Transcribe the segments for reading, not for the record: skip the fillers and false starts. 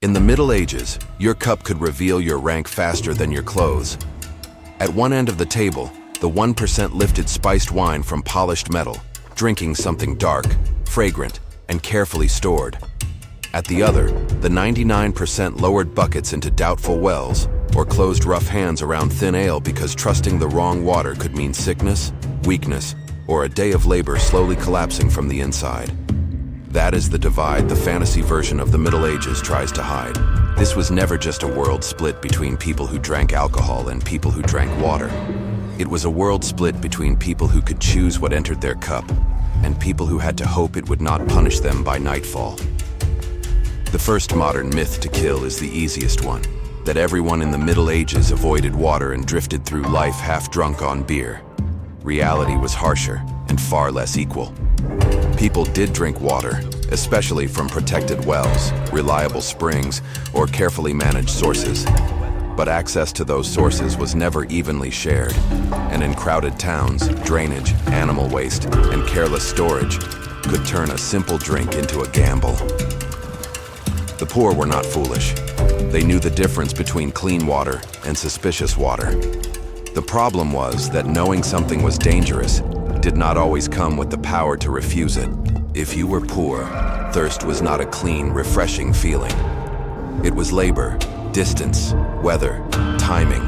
In the Middle Ages, your cup could reveal your rank faster than your clothes. At one end of the table, the 1% lifted spiced wine from polished metal, drinking something dark, fragrant, and carefully stored. At the other, the 99% lowered buckets into doubtful wells, or closed rough hands around thin ale because trusting the wrong water could mean sickness, weakness, or a day of labor slowly collapsing from the inside. That is the divide the fantasy version of the Middle Ages tries to hide. This was never just a world split between people who drank alcohol and people who drank water. It was a world split between people who could choose what entered their cup and people who had to hope it would not punish them by nightfall. The first modern myth to kill is the easiest one, that everyone in the Middle Ages avoided water and drifted through life half drunk on beer. Reality was harsher and far less equal. People did drink water, especially from protected wells, reliable springs, or carefully managed sources. But access to those sources was never evenly shared, and in crowded towns, drainage, animal waste, and careless storage could turn a simple drink into a gamble. The poor were not foolish. They knew the difference between clean water and suspicious water. The problem was that knowing something was dangerous did not always come with the power to refuse it. If you were poor, thirst was not a clean, refreshing feeling. It was labor, distance, weather, timing.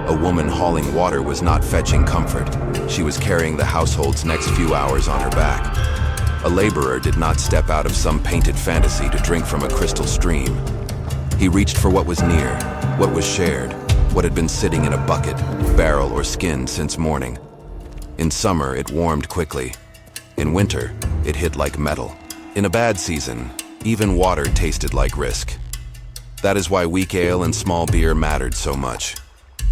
A woman hauling water was not fetching comfort. She was carrying the household's next few hours on her back. A laborer did not step out of some painted fantasy to drink from a crystal stream. He reached for what was near, what was shared, what had been sitting in a bucket, barrel, or skin since morning. In summer, it warmed quickly. In winter, it hit like metal. In a bad season, even water tasted like risk. That is why weak ale and small beer mattered so much.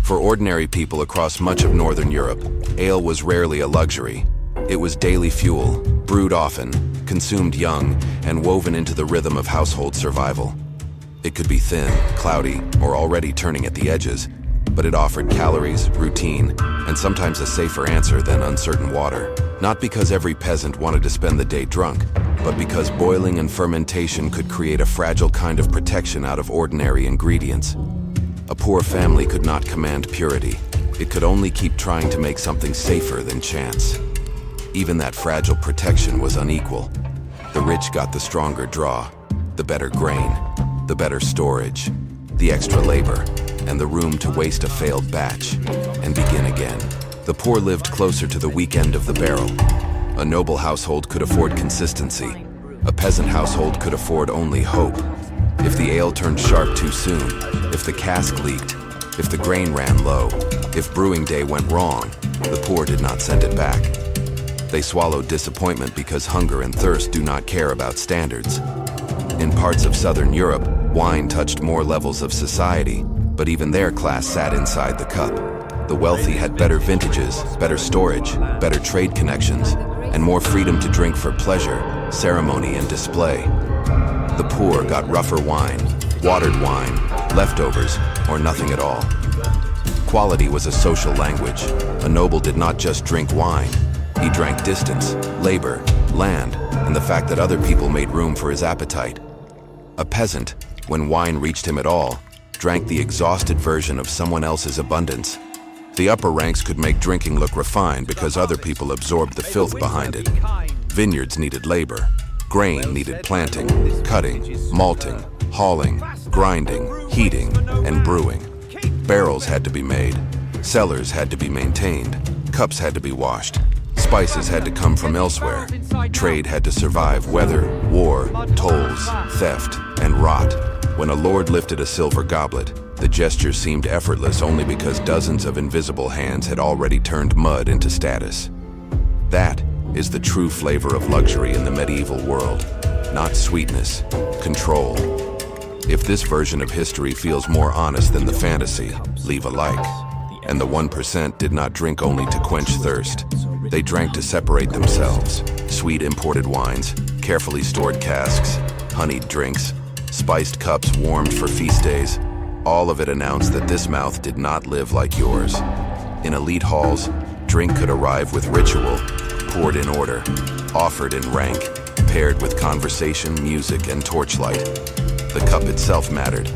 For ordinary people across much of Northern Europe, ale was rarely a luxury. It was daily fuel, brewed often, consumed young, and woven into the rhythm of household survival. It could be thin, cloudy, or already turning at the edges, but it offered calories, routine, and sometimes a safer answer than uncertain water. Not because every peasant wanted to spend the day drunk, but because boiling and fermentation could create a fragile kind of protection out of ordinary ingredients. A poor family could not command purity. It could only keep trying to make something safer than chance. Even that fragile protection was unequal. The rich got the stronger draw, the better grain, the better storage, the extra labor, and the room to waste a failed batch and begin again. The poor lived closer to the weak end of the barrel. A noble household could afford consistency. A peasant household could afford only hope. If the ale turned sharp too soon, if the cask leaked, if the grain ran low, if brewing day went wrong, the poor did not send it back. They swallowed disappointment because hunger and thirst do not care about standards. In parts of Southern Europe, wine touched more levels of society, but even their class sat inside the cup. The wealthy had better vintages, better storage, better trade connections, and more freedom to drink for pleasure, ceremony, and display. The poor got rougher wine, watered wine, leftovers, or nothing at all. Quality was a social language. A noble did not just drink wine. He drank distance, labor, land, and the fact that other people made room for his appetite. A peasant, when wine reached him at all, drank the exhausted version of someone else's abundance. The upper ranks could make drinking look refined because other people absorbed the filth behind it. Vineyards needed labor. Grain needed planting, cutting, malting, hauling, grinding, heating, and brewing. Barrels had to be made. Cellars had to be maintained. Cups had to be washed. Spices had to come from elsewhere. Trade had to survive weather, war, tolls, theft, and rot. When a lord lifted a silver goblet, the gesture seemed effortless only because dozens of invisible hands had already turned mud into status. That is the true flavor of luxury in the medieval world, not sweetness, control. If this version of history feels more honest than the fantasy, leave a like. And the 1% did not drink only to quench thirst. They drank to separate themselves. Sweet imported wines, carefully stored casks, honeyed drinks, spiced cups warmed for feast days. All of it announced that this mouth did not live like yours. In elite halls, drink could arrive with ritual, poured in order, offered in rank, paired with conversation, music, and torchlight. The cup itself mattered.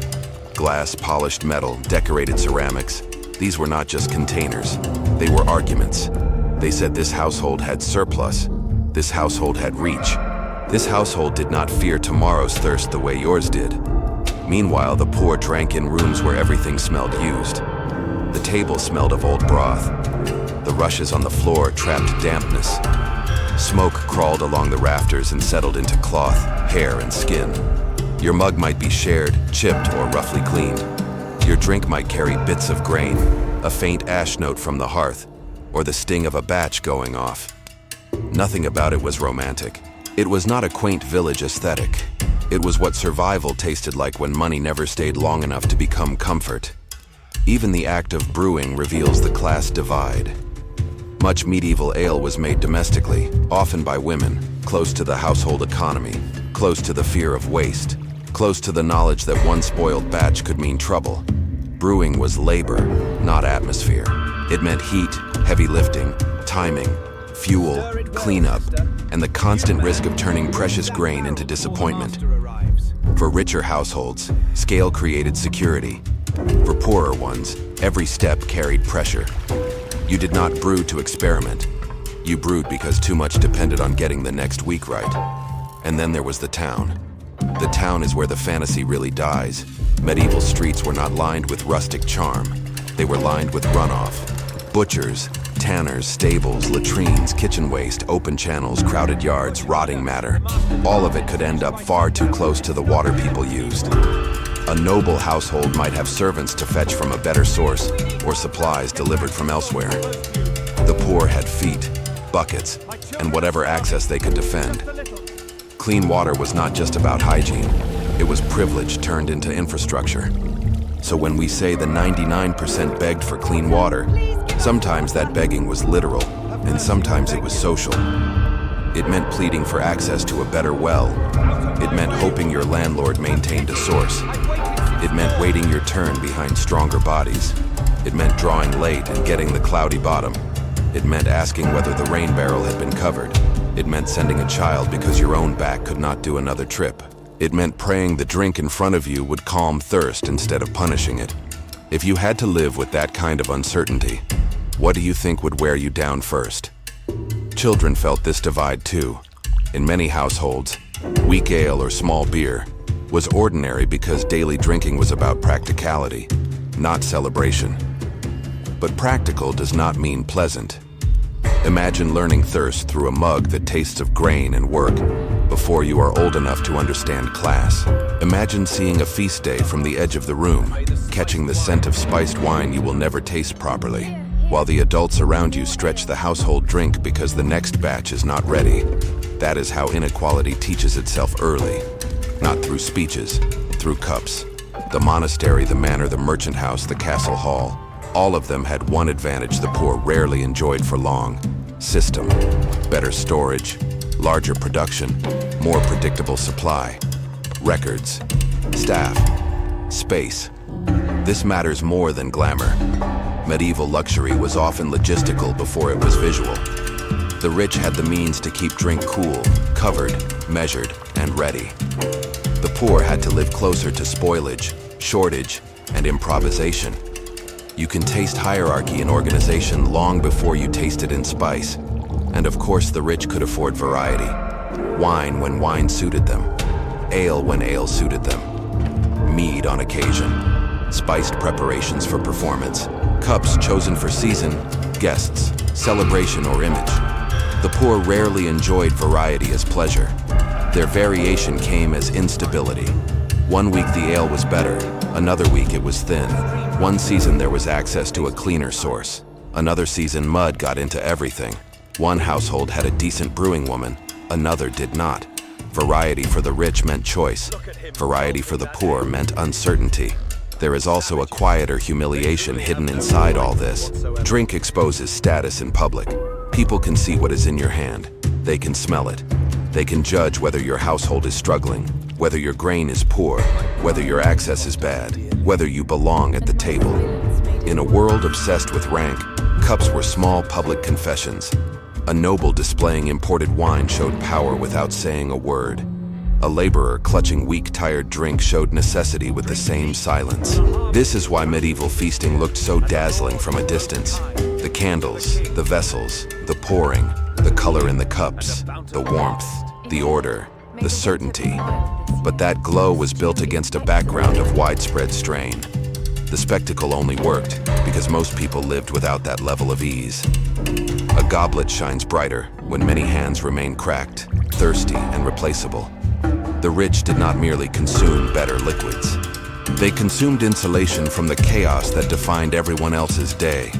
Glass, polished metal, decorated ceramics. These were not just containers. They were arguments. They said this household had surplus. This household had reach. This household did not fear tomorrow's thirst the way yours did. Meanwhile, the poor drank in rooms where everything smelled used. The table smelled of old broth. The rushes on the floor trapped dampness. Smoke crawled along the rafters and settled into cloth, hair, and skin. Your mug might be shared, chipped, or roughly cleaned. Your drink might carry bits of grain, a faint ash note from the hearth, or the sting of a batch going off. Nothing about it was romantic. It was not a quaint village aesthetic. It was what survival tasted like when money never stayed long enough to become comfort. Even the act of brewing reveals the class divide. Much medieval ale was made domestically, often by women, close to the household economy, close to the fear of waste, close to the knowledge that one spoiled batch could mean trouble. Brewing was labor, not atmosphere. It meant heat, heavy lifting, timing, fuel, cleanup, and the constant risk of turning precious grain into disappointment. For richer households, scale created security. For poorer ones, every step carried pressure. You did not brew to experiment. You brewed because too much depended on getting the next week right. And then there was the town. The town is where the fantasy really dies. Medieval streets were not lined with rustic charm. They were lined with runoff. Butchers, tanners, stables, latrines, kitchen waste, open channels, crowded yards, rotting matter. All of it could end up far too close to the water people used. A noble household might have servants to fetch from a better source or supplies delivered from elsewhere. The poor had feet, buckets, and whatever access they could defend. Clean water was not just about hygiene. It was privilege turned into infrastructure. So when we say the 99% begged for clean water, sometimes that begging was literal, and sometimes it was social. It meant pleading for access to a better well. It meant hoping your landlord maintained a source. It meant waiting your turn behind stronger bodies. It meant drawing late and getting the cloudy bottom. It meant asking whether the rain barrel had been covered. It meant sending a child because your own back could not do another trip. It meant praying the drink in front of you would calm thirst instead of punishing it. If you had to live with that kind of uncertainty, what do you think would wear you down first? Children felt this divide too. In many households, weak ale or small beer was ordinary because daily drinking was about practicality, not celebration. But practical does not mean pleasant. Imagine learning thirst through a mug that tastes of grain and work before you are old enough to understand class. Imagine seeing a feast day from the edge of the room, catching the scent of spiced wine you will never taste properly, while the adults around you stretch the household drink because the next batch is not ready. That is how inequality teaches itself early, not through speeches, through cups. The monastery, the manor, the merchant house, the castle hall, all of them had one advantage the poor rarely enjoyed for long: system. Better storage, larger production, more predictable supply, records, staff, space. This matters more than glamour. Medieval luxury was often logistical before it was visual. The rich had the means to keep drink cool, covered, measured, and ready. The poor had to live closer to spoilage, shortage, and improvisation. You can taste hierarchy and organization long before you taste it in spice. And of course the rich could afford variety. Wine when wine suited them. Ale when ale suited them. Mead on occasion. Spiced preparations for performance. Cups chosen for season, guests, celebration, or image. The poor rarely enjoyed variety as pleasure. Their variation came as instability. One week the ale was better, another week it was thin. One season there was access to a cleaner source. Another season mud got into everything. One household had a decent brewing woman, another did not. Variety for the rich meant choice. Variety for the poor meant uncertainty. There is also a quieter humiliation hidden inside all this. Drink exposes status in public. People can see what is in your hand. They can smell it. They can judge whether your household is struggling, whether your grain is poor, whether your access is bad, whether you belong at the table. In a world obsessed with rank, cups were small public confessions. A noble displaying imported wine showed power without saying a word. A laborer clutching weak, tired drink showed necessity with the same silence. This is why medieval feasting looked so dazzling from a distance. The candles, the vessels, the pouring, the color in the cups, the warmth, the order, the certainty. But that glow was built against a background of widespread strain. The spectacle only worked because most people lived without that level of ease. A goblet shines brighter when many hands remain cracked, thirsty, and replaceable. The rich did not merely consume better liquids. They consumed insulation from the chaos that defined everyone else's day.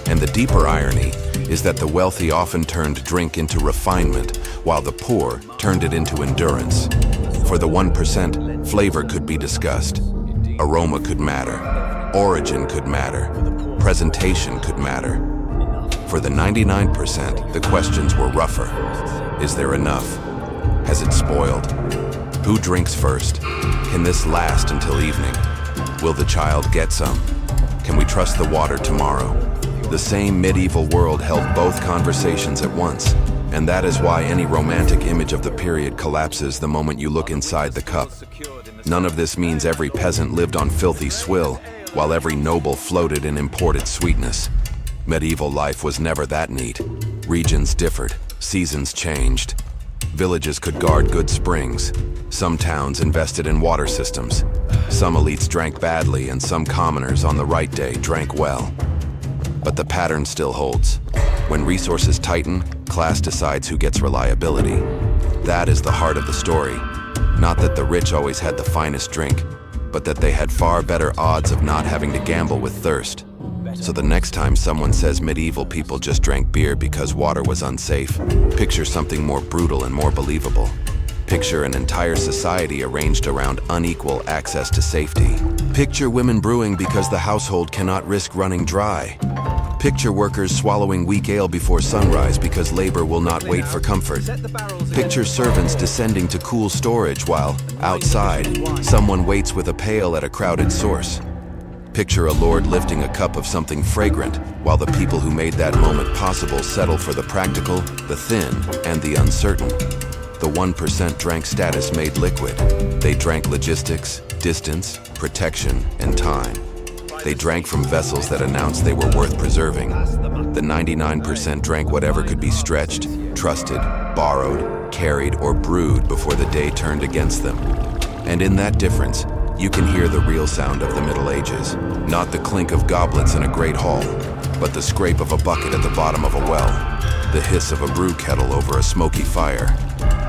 And the deeper irony is that the wealthy often turned drink into refinement, while the poor turned it into endurance. For the 1%, flavor could be discussed. Aroma could matter. Origin could matter. Presentation could matter. For the 99%, the questions were rougher. Is there enough? Has it spoiled? Who drinks first? Can this last until evening? Will the child get some? Can we trust the water tomorrow? The same medieval world held both conversations at once, and that is why any romantic image of the period collapses the moment you look inside the cup. None of this means every peasant lived on filthy swill, while every noble floated in imported sweetness. Medieval life was never that neat. Regions differed, seasons changed. Villages could guard good springs. Some towns invested in water systems. Some elites drank badly, and some commoners on the right day drank well. But the pattern still holds. When resources tighten, class decides who gets reliability. That is the heart of the story. Not that the rich always had the finest drink, but that they had far better odds of not having to gamble with thirst. So the next time someone says medieval people just drank beer because water was unsafe, picture something more brutal and more believable. Picture an entire society arranged around unequal access to safety. Picture women brewing because the household cannot risk running dry. Picture workers swallowing weak ale before sunrise because labor will not wait for comfort. Picture servants descending to cool storage while, outside, someone waits with a pail at a crowded source. Picture a lord lifting a cup of something fragrant, while the people who made that moment possible settle for the practical, the thin, and the uncertain. The 1% drank status made liquid. They drank logistics, distance, protection, and time. They drank from vessels that announced they were worth preserving. The 99% drank whatever could be stretched, trusted, borrowed, carried, or brewed before the day turned against them. And in that difference, you can hear the real sound of the Middle Ages. Not the clink of goblets in a great hall, but the scrape of a bucket at the bottom of a well, the hiss of a brew kettle over a smoky fire,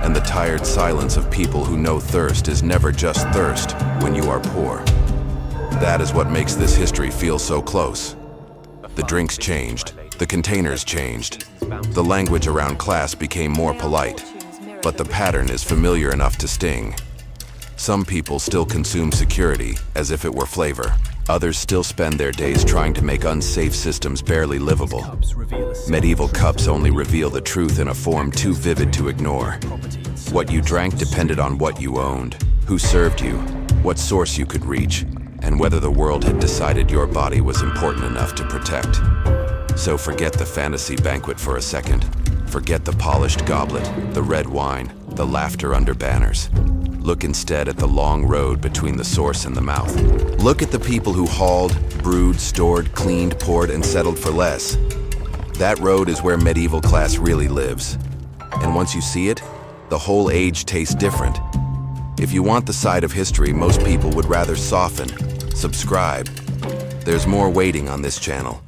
and the tired silence of people who know thirst is never just thirst when you are poor. That is what makes this history feel so close. The drinks changed, the containers changed, the language around class became more polite, but the pattern is familiar enough to sting. Some people still consume security as if it were flavor. Others still spend their days trying to make unsafe systems barely livable. Medieval cups only reveal the truth in a form too vivid to ignore. What you drank depended on what you owned, who served you, what source you could reach, and whether the world had decided your body was important enough to protect. So forget the fantasy banquet for a second. Forget the polished goblet, the red wine, the laughter under banners. Look instead at the long road between the source and the mouth. Look at the people who hauled, brewed, stored, cleaned, poured, and settled for less. That road is where medieval class really lives. And once you see it, the whole age tastes different. If you want the side of history most people would rather soften, subscribe. There's more waiting on this channel.